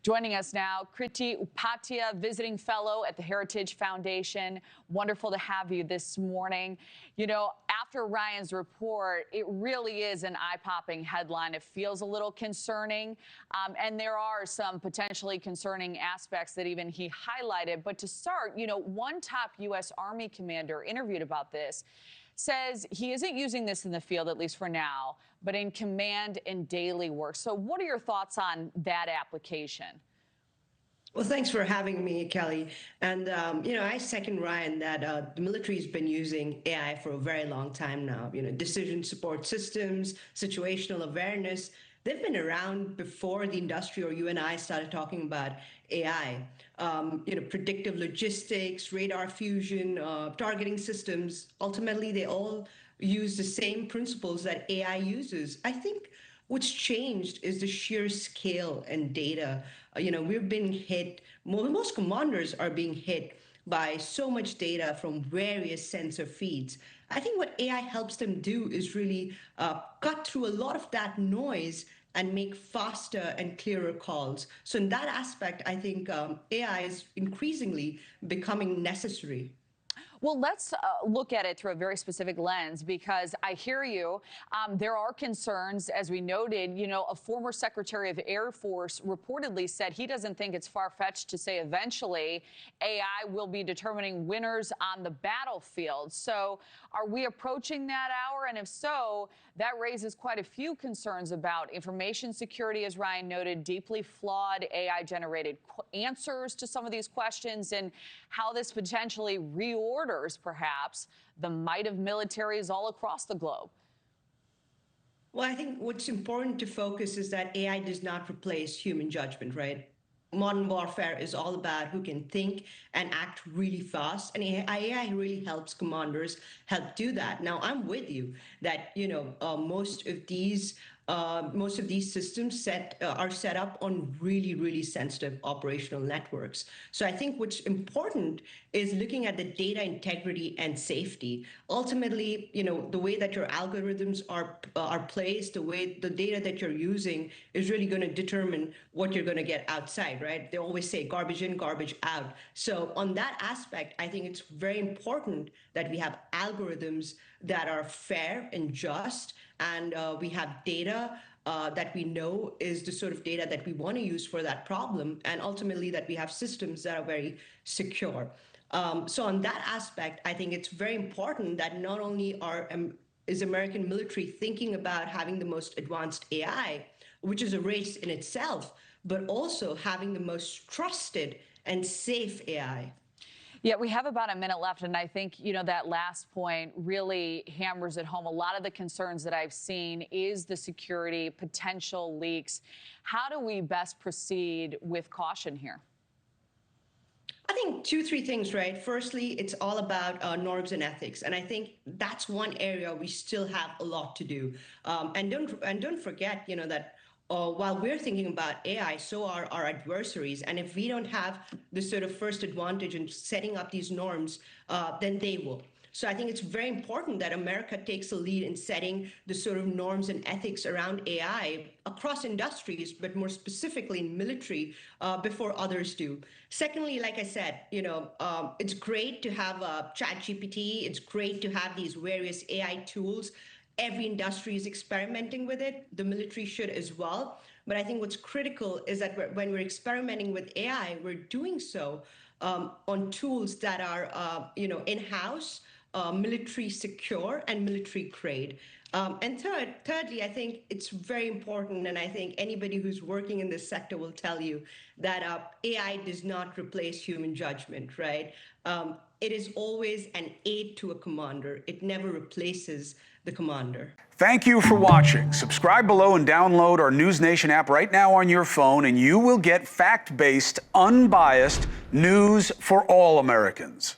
Joining us now, Kriti Upadhyaya, visiting fellow at the Heritage Foundation. Wonderful to have you this morning. You know, after Ryan's report, it really is an eye-popping headline. It feels a little concerning, and there are some potentially concerning aspects that even he highlighted. But to start, you know, one top U.S. Army commander interviewed about this says he isn't using this in the field, at least for now, but in command and daily work. So what are your thoughts on that application? Well, thanks for having me, Kelly. And, you know, I second Ryan that the military has been using AI for a very long time now. You know, decision support systems, situational awareness, they've been around before the industry or you and I started talking about AI. You know, predictive logistics, radar fusion, targeting systems, ultimately, they all use the same principles that AI uses. I think what's changed is the sheer scale and data. You know, we've been hit, most commanders are being hit by so much data from various sensor feeds. I think what AI helps them do is really cut through a lot of that noise and make faster and clearer calls. So in that aspect, I think AI is increasingly becoming necessary. Well, let's look at it through a very specific lens, because I hear you. There are concerns, as we noted. You know, a former Secretary of the Air Force reportedly said he doesn't think it's far-fetched to say eventually AI will be determining winners on the battlefield. So are we approaching that hour? And if so, that raises quite a few concerns about information security, as Ryan noted, deeply flawed AI-generated answers to some of these questions, and how this potentially reorders, perhaps, the might of militaries all across the globe. Well, I think what's important to focus is that AI does not replace human judgment, right? Modern warfare is all about who can think and act really fast, and AI really helps commanders help do that. Now, I'm with you that, you know, most of these systems are set up on really sensitive operational networks. So I think what's important is looking at the data integrity and safety. Ultimately, you know, the way that your algorithms are placed, the data that you're using is really going to determine what you're going to get outside, right? They always say garbage in, garbage out. So on that aspect, I think it's very important that we have algorithms that are fair and just, and we have data that we know is the sort of data that we want to use for that problem, and ultimately that we have systems that are very secure. So on that aspect, I think it's very important that not only is American military thinking about having the most advanced AI, which is a race in itself, but also having the most trusted and safe AI. Yeah, we have about a minute left, and I think, you know, that last point really hammers it home. A lot of the concerns that I've seen is the security, potential leaks. How do we best proceed with caution here? I think 2-3 things, right? Firstly, it's all about norms and ethics, and I think that's one area we still have a lot to do. And don't forget, you know, that while we're thinking about AI, so are our adversaries. And if we don't have this sort of first advantage in setting up these norms, then they will. So I think it's very important that America takes a lead in setting the sort of norms and ethics around AI across industries, but more specifically in military, before others do. Secondly, like I said, you know, it's great to have ChatGPT. It's great to have these various AI tools. Every industry is experimenting with it. The military should as well. But I think what's critical is that when we're experimenting with AI, we're doing so on tools that are, you know, in-house, military secure, and military grade. And thirdly, I think it's very important, and I think anybody who's working in this sector will tell you that AI does not replace human judgment, right? It is always an aid to a commander. It never replaces the commander. Thank you for watching. Subscribe below and download our NewsNation app right now on your phone, and you will get fact-based, unbiased news for all Americans.